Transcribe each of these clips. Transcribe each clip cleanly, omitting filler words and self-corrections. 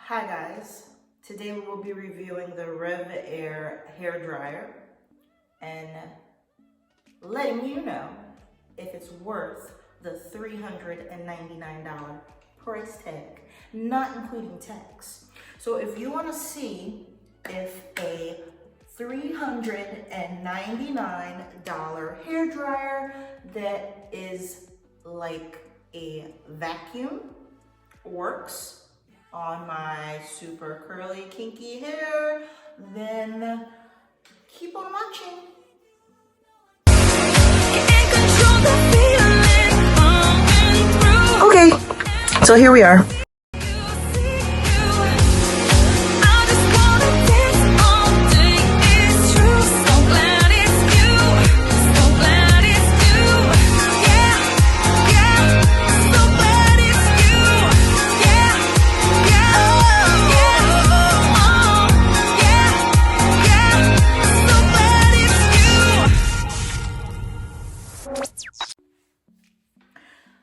Hi guys, today we will be reviewing the RevAir hair dryer and letting you know if it's worth the $399 price tag, not including tax. So if you want to see if a $399 hair dryer that is like a vacuum works on my super curly kinky hair, then keep on watching. Okay, so here we are.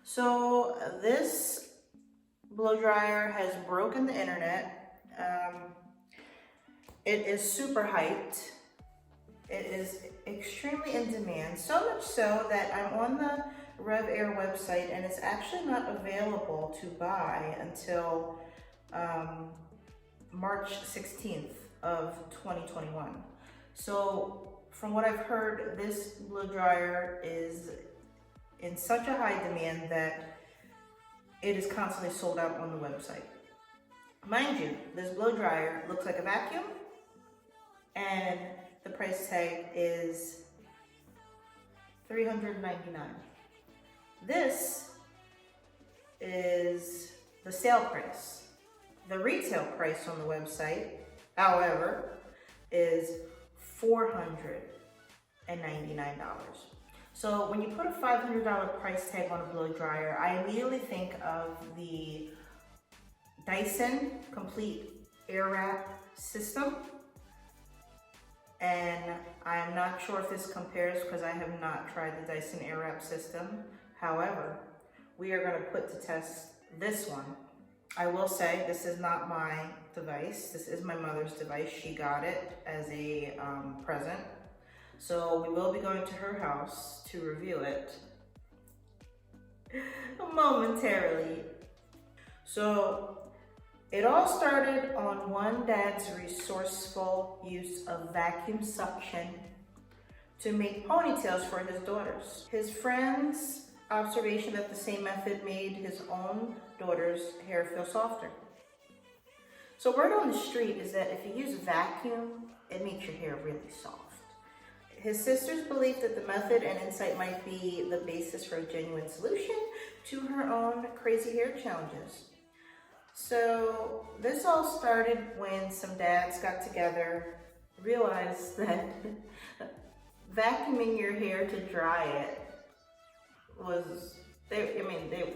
So this blow dryer has broken the internet. It is super hyped. It is extremely in demand, so much so that I'm on the RevAir website and it's actually not available to buy until March 16th of 2021. So from what I've heard, this blow dryer is in such a high demand that it is constantly sold out on the website. Mind you, this blow dryer looks like a vacuum and the price tag is $399. This is the sale price. The retail price on the website, however, is $499. So when you put a $500 price tag on a blow dryer, I immediately think of the Dyson Complete Air Wrap system. And I'm not sure if this compares because I have not tried the Dyson Air Wrap system. However, we are going to put to test this one. I will say this is not my device. This is my mother's device. She got it as a present. So we will be going to her house to review it momentarily. So it all started on one dad's resourceful use of vacuum suction to make ponytails for his daughters. His friend's observation that the same method made his own daughter's hair feel softer. So word on the street is that if you use vacuum, it makes your hair really soft. His sisters believed that the method and insight might be the basis for a genuine solution to her own crazy hair challenges. So this all started when some dads got together, realized that vacuuming your hair to dry it was, they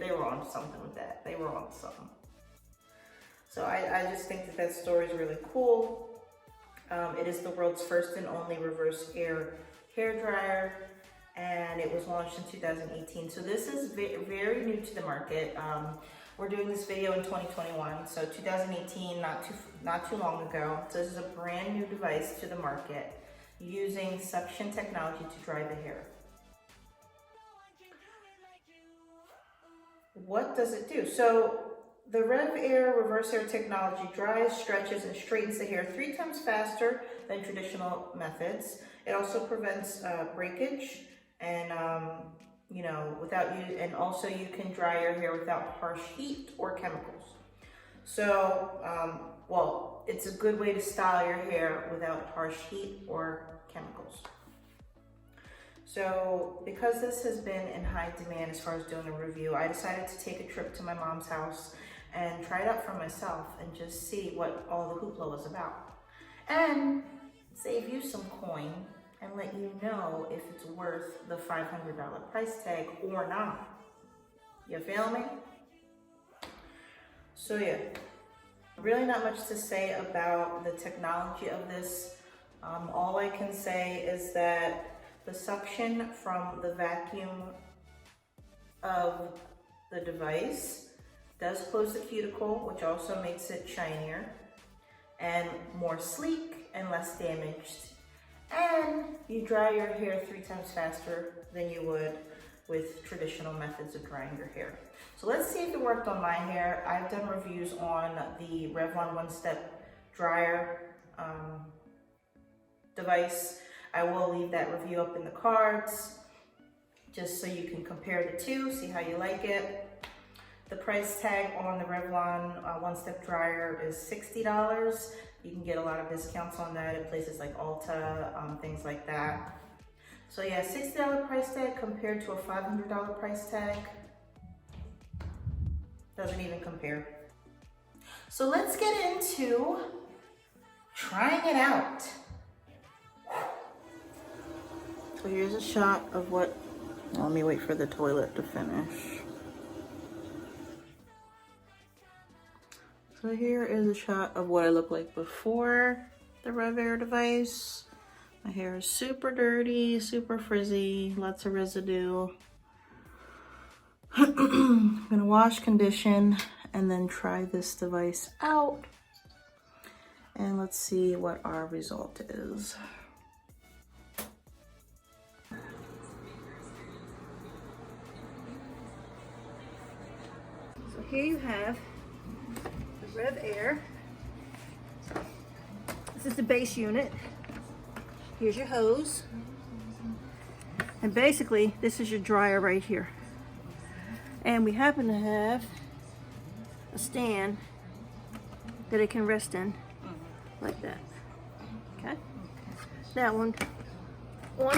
were on something with that. They were on something. So I just think that story is really cool. It is the world's first and only reverse-air hair dryer, and it was launched in 2018. So this is very new to the market. We're doing this video in 2021, so 2018, not too long ago. So this is a brand new device to the market using suction technology to dry the hair. What does it do? So the RevAir Reverse-Air technology dries, stretches, and straightens the hair 3 times faster than traditional methods. It also prevents breakage and and also you can dry your hair without harsh heat or chemicals. So, well, it's a good way to style your hair without harsh heat or chemicals. So because this has been in high demand as far as doing a review, I decided to take a trip to my mom's house and try it out for myself and just see what all the hoopla was about. And save you some coin and let you know if it's worth the $500 price tag or not. You feel me? So yeah, really not much to say about the technology of this. All I can say is that the suction from the vacuum of the device Does close the cuticle, which also makes it shinier and more sleek and less damaged. And you dry your hair 3 times faster than you would with traditional methods of drying your hair. So let's see if it worked on my hair. I've done reviews on the Revlon one-step dryer device. I will leave that review up in the cards just so you can compare the two, see how you like it. The price tag on the Revlon one-step dryer is $60. You can get a lot of discounts on that at places like Ulta, things like that. So yeah, $60 price tag compared to a $500 price tag. Doesn't even compare. So let's get into trying it out. So here's a shot of what, let me wait for the toilet to finish. So here is a shot of what I look like before the RevAir device. My hair is super dirty, super frizzy, lots of residue. I'm gonna wash, condition, and then try this device out. And let's see what our result is. So here you have the RevAir. This is the base unit. Here's your hose. And basically, this is your dryer right here. And we happen to have a stand that it can rest in, like that. Okay? Now, on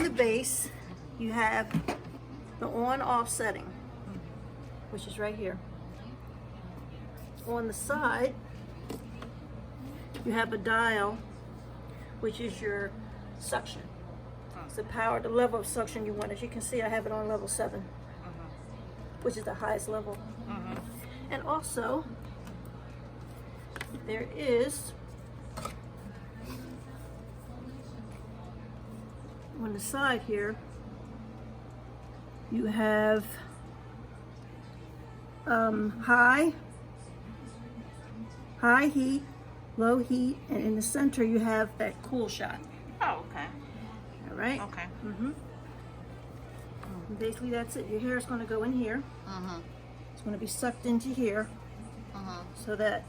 the base, you have the on-off setting, which is right here. On the side, you have a dial, which is your suction. It's the power, the level of suction you want. As you can see, I have it on level 7, which is the highest level. And also, there is, on the side here, you have high heat, low heat, and in the center you have that cool shot. Oh, okay. All right? Okay. And basically that's it. Your hair is going to go in here. It's going to be sucked into here so that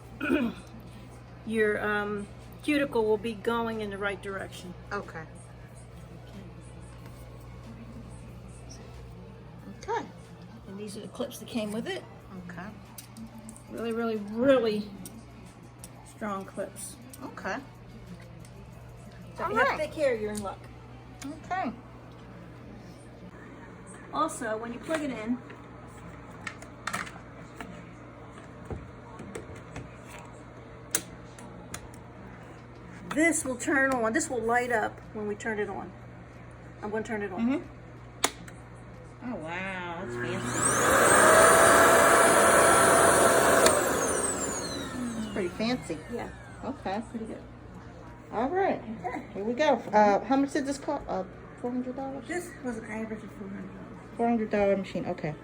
your cuticle will be going in the right direction. Okay. Okay. And these are the clips that came with it. Okay. Really, really, really strong clips. Okay. So if you have thick hair, you're in luck. Okay. Also, when you plug it in, this will turn on. This will light up when we turn it on. I'm going to turn it on. Oh, wow. That's fancy. That's pretty fancy. Yeah. Okay. Pretty good. All right. Here we go. How much did this cost? $400? This was an average of $400. $400 machine. Okay.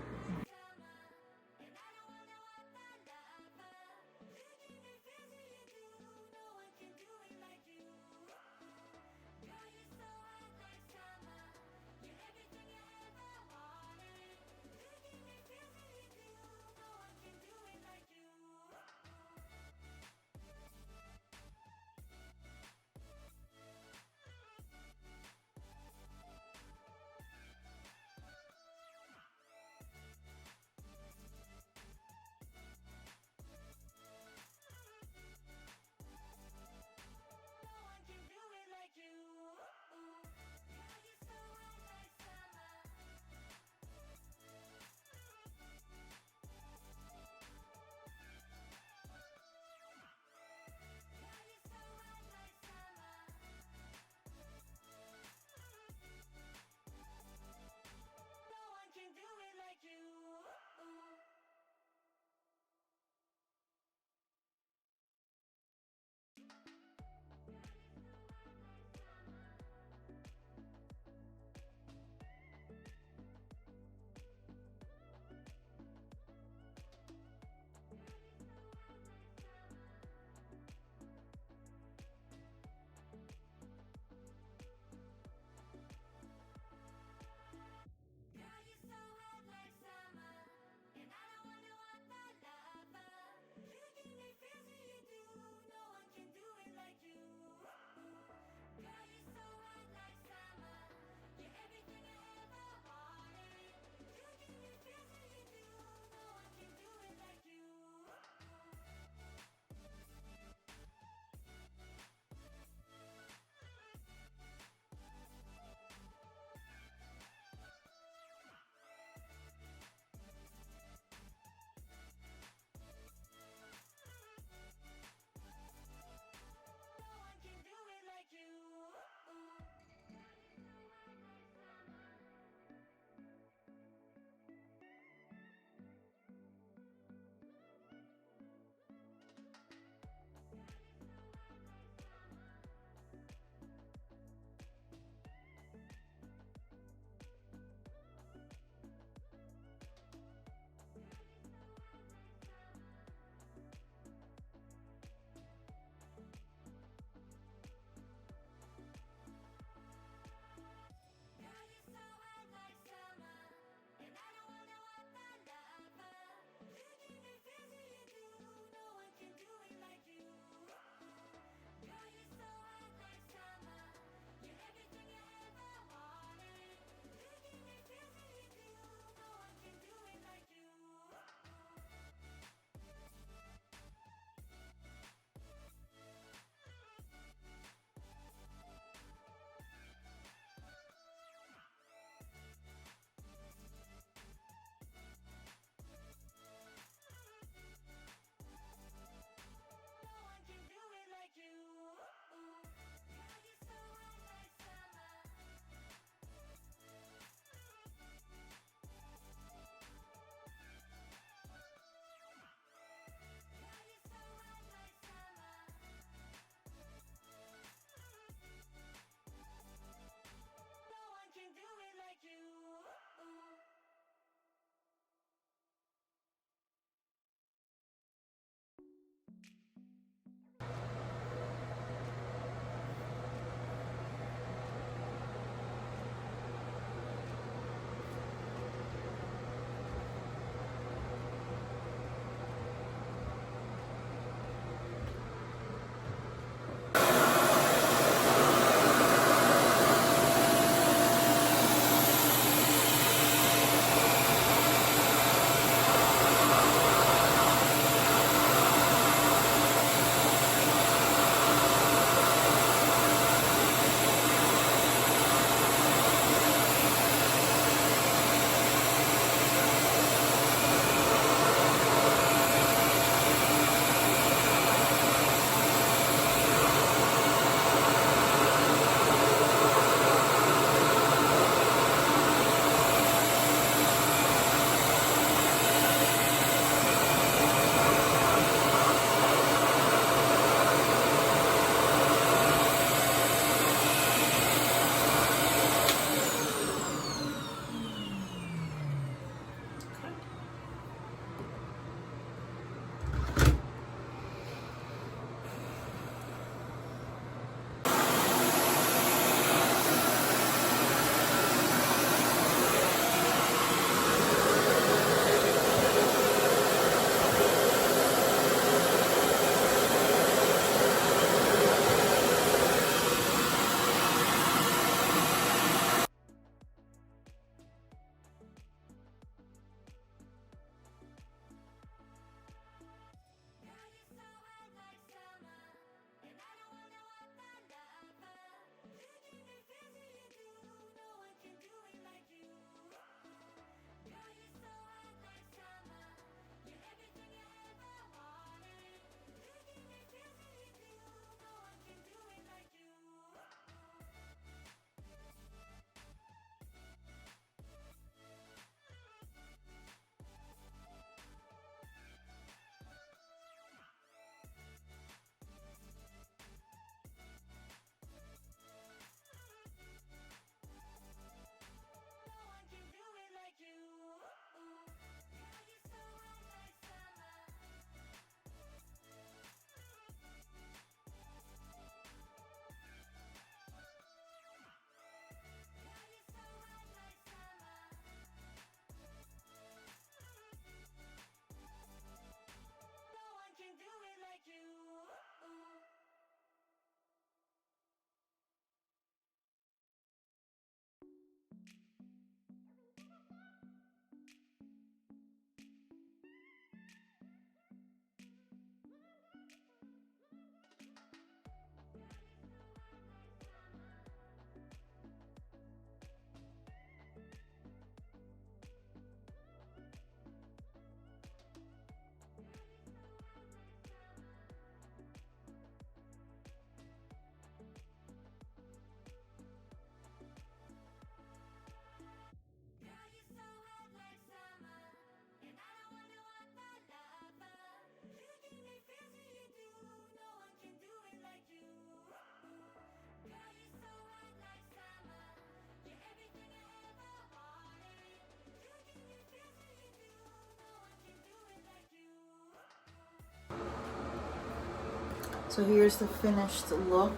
So here's the finished look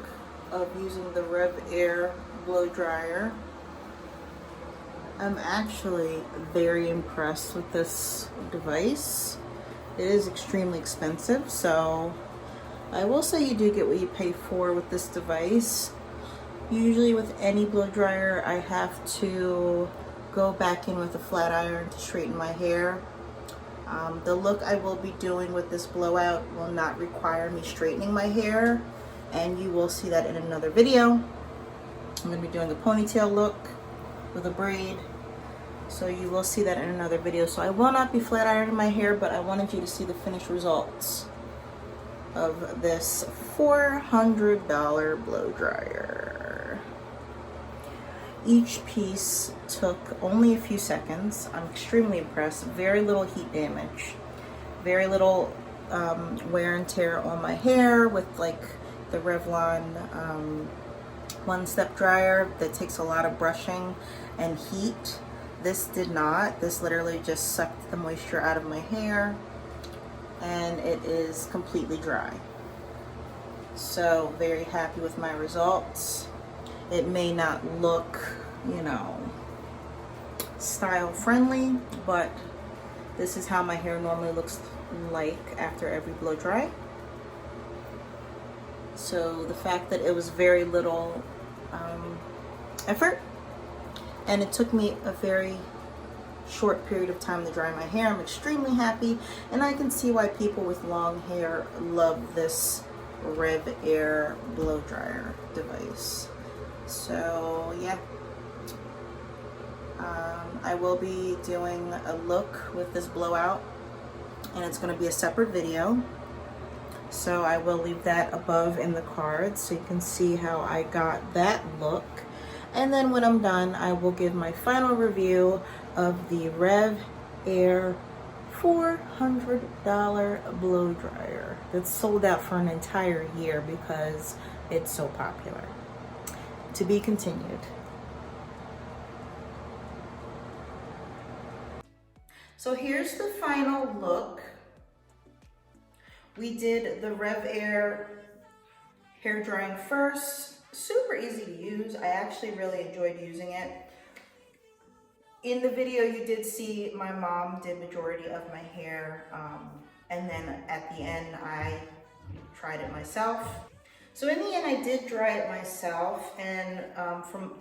of using the RevAir blow dryer. I'm actually very impressed with this device. It is extremely expensive, so I will say you do get what you pay for with this device. Usually with any blow dryer, I have to go back in with a flat iron to straighten my hair. The look I will be doing with this blowout will not require me straightening my hair, and you will see that in another video. I'm going to be doing a ponytail look with a braid, so you will see that in another video. So I will not be flat ironing my hair, but I wanted you to see the finished results of this $400 blow dryer. Each piece took only a few seconds. I'm extremely impressed. Very little heat damage, very little wear and tear on my hair with like the Revlon one-step dryer that takes a lot of brushing and heat. This did not. This literally just sucked the moisture out of my hair, and it is completely dry. So very happy with my results. It may not look, you know, style friendly, but this is how my hair normally looks like after every blow dry. So the fact that it was very little effort, and it took me a very short period of time to dry my hair, I'm extremely happy, and I can see why people with long hair love this RevAir blow dryer device. So yeah, I will be doing a look with this blowout, and it's going to be a separate video, so I will leave that above in the cards so you can see how I got that look. And then when I'm done, I will give my final review of the RevAir $400 blow dryer that's sold out for an entire year because it's so popular. To be continued. So here's the final look. We did the RevAir hair drying first. Super easy to use. I actually really enjoyed using it. In the video you did see my mom did majority of my hair, and then at the end I tried it myself. So in the end I did dry it myself, and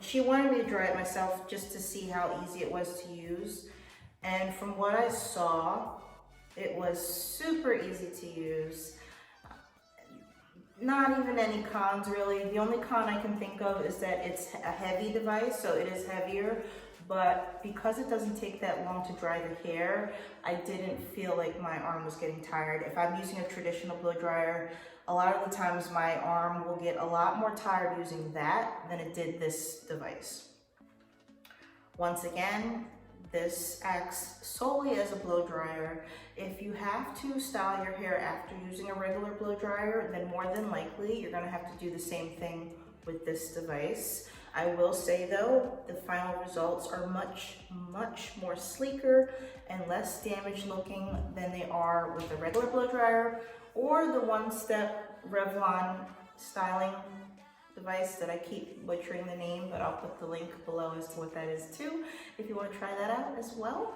she wanted me to dry it myself just to see how easy it was to use. And from what I saw, it was super easy to use. Not even any cons really. The only con I can think of is that it's a heavy device, so it is heavier, but because it doesn't take that long to dry the hair, I didn't feel like my arm was getting tired. If I'm using a traditional blow dryer, a lot of the times my arm will get a lot more tired using that than it did this device. Once again, this acts solely as a blow dryer. If you have to style your hair after using a regular blow dryer, then more than likely you're gonna have to do the same thing with this device. I will say though, the final results are much more sleeker and less damaged looking than they are with the regular blow dryer or the one-step Revlon styling device that I keep butchering the name, but I'll put the link below as to what that is too, if you want to try that out as well.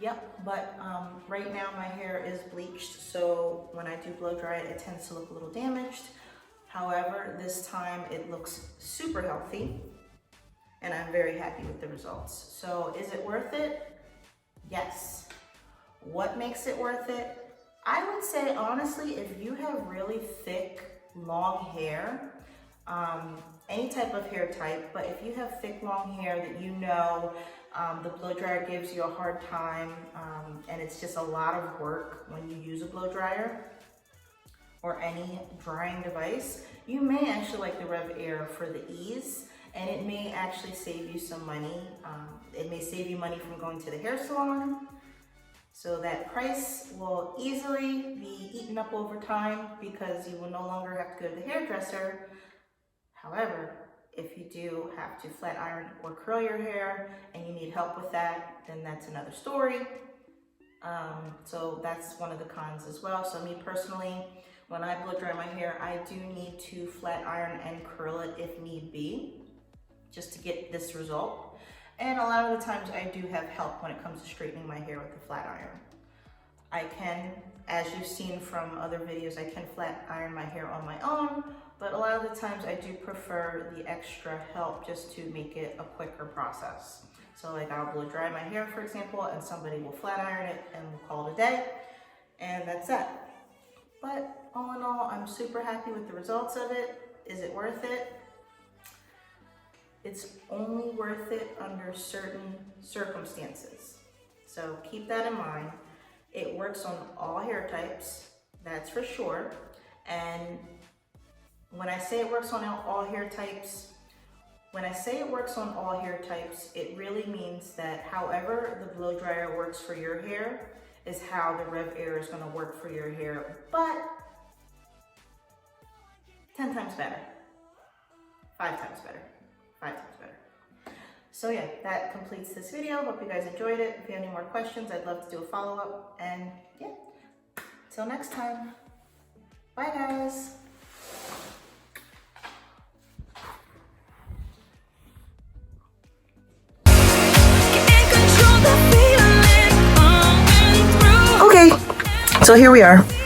Yep, but right now my hair is bleached, so when I do blow dry it, it tends to look a little damaged. However, this time it looks super healthy, and I'm very happy with the results. So is it worth it? Yes. What makes it worth it? I would say honestly, if you have really thick, long hair, any type of hair type, but if you have thick, long hair that you know the blow dryer gives you a hard time, and it's just a lot of work when you use a blow dryer or any drying device, you may actually like the RevAir for the ease, and it may actually save you some money. It may save you money from going to the hair salon, so that price will easily be eaten up over time because you will no longer have to go to the hairdresser. However, if you do have to flat iron or curl your hair and you need help with that, then that's another story. So that's one of the cons as well. So me personally, when I blow dry my hair, I do need to flat iron and curl it if need be, just to get this result. And a lot of the times I do have help when it comes to straightening my hair with the flat iron. I can, as you've seen from other videos, I can flat iron my hair on my own, but a lot of the times I do prefer the extra help just to make it a quicker process. So like I'll blow dry my hair, for example, and somebody will flat iron it and we'll call it a day, and that's that. But all in all, I'm super happy with the results of it. Is it worth it? It's only worth it under certain circumstances. So keep that in mind. It works on all hair types, that's for sure. And when I say it works on all hair types, it really means that however the blow dryer works for your hair is how the RevAir is going to work for your hair, but 10 times better, 5 times better, 5 times better. So yeah, that completes this video. Hope you guys enjoyed it. If you have any more questions, I'd love to do a follow-up. And yeah, till next time. Bye guys. Okay, so here we are.